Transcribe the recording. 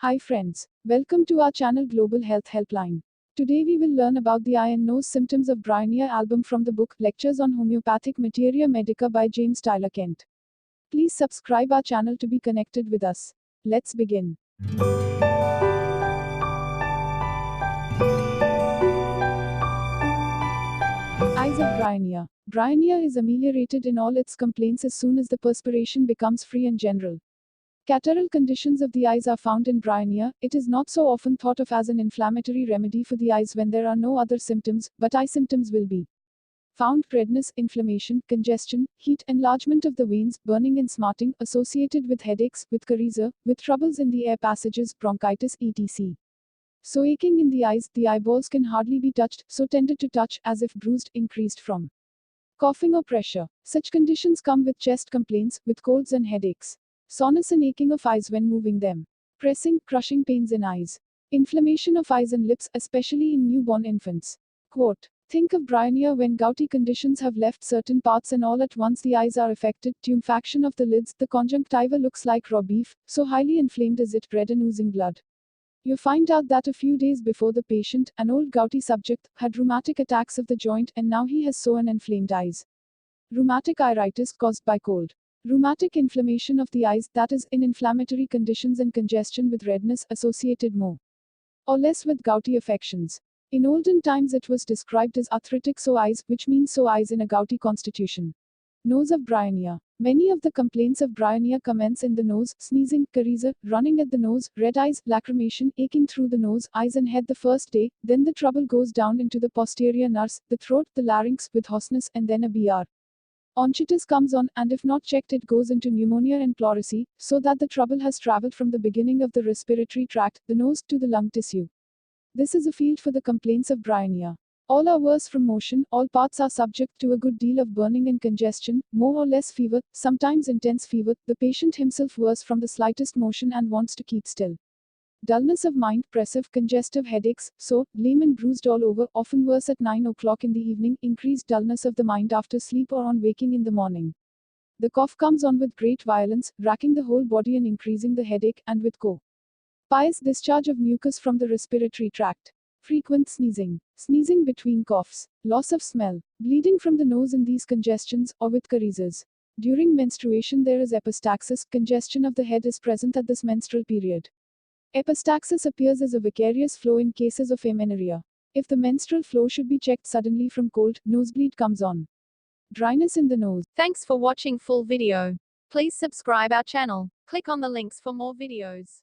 Hi friends, welcome to our channel Global Health Helpline. Today we will learn about the eye and nose symptoms of Bryonia album from the book Lectures on Homeopathic Meteria Medica by James.T.Kent. Please subscribe our channel to be connected with us. Let's begin. Eyes of Bryonia. Bryonia is ameliorated in all its complaints as soon as the perspiration becomes free and general. Catarrhal conditions of the eyes are found in Bryonia. It is not so often thought of as an inflammatory remedy for the eyes when there are no other symptoms, but eye symptoms will be found: redness, inflammation, congestion, heat, enlargement of the veins, burning and smarting, associated with headaches, with coryza, with troubles in the air passages, bronchitis, etc. So aching in the eyes, the eyeballs can hardly be touched, so tender to touch, as if bruised, increased from coughing or pressure. Such conditions come with chest complaints, with colds and headaches. Soreness and aching of eyes when moving them. Pressing, crushing pains in eyes. Inflammation of eyes and lips, especially in newborn infants. Quote. Think of Bryonia when gouty conditions have left certain parts and all at once the eyes are affected. Tumefaction of the lids, the conjunctiva looks like raw beef, so highly inflamed is it, red and oozing blood. You find out that a few days before the patient, an old gouty subject, had rheumatic attacks of the joint and now he has sore and inflamed eyes. Rheumatic iritis caused by cold. Rheumatic inflammation of the eyes, that is, in inflammatory conditions and congestion with redness associated more or less with gouty affections. In olden times it was described as arthritic sore eyes, which means sore eyes in a gouty constitution. Nose of Bryonia. Many of the complaints of Bryonia commence in the nose: sneezing, coryza, running at the nose, red eyes, lacrimation, aching through the nose, eyes and head the first day, then the trouble goes down into the posterior nares, the throat, the larynx, with hoarseness, and then a br. Onchitis comes on, and if not checked it goes into pneumonia and pleurisy, so that the trouble has traveled from the beginning of the respiratory tract, the nose, to the lung tissue. This is a field for the complaints of Bryonia. All are worse from motion, all parts are subject to a good deal of burning and congestion, more or less fever, sometimes intense fever, the patient himself worse from the slightest motion and wants to keep still. Dullness of mind, pressive, congestive headaches, sore, lame and bruised all over, often worse at 9 o'clock in the evening, increased dullness of the mind after sleep or on waking in the morning. The cough comes on with great violence, racking the whole body and increasing the headache, and with copious discharge of mucus from the respiratory tract. Frequent sneezing. Sneezing between coughs. Loss of smell. Bleeding from the nose in these congestions, or with coryzas. During menstruation there is epistaxis, congestion of the head is present at this menstrual period. Epistaxis appears as a vicarious flow in cases of amenorrhea. If the menstrual flow should be checked suddenly from cold, nosebleed comes on. Dryness in the nose. Thanks for watching full video. Please subscribe our channel. Click on the links for more videos.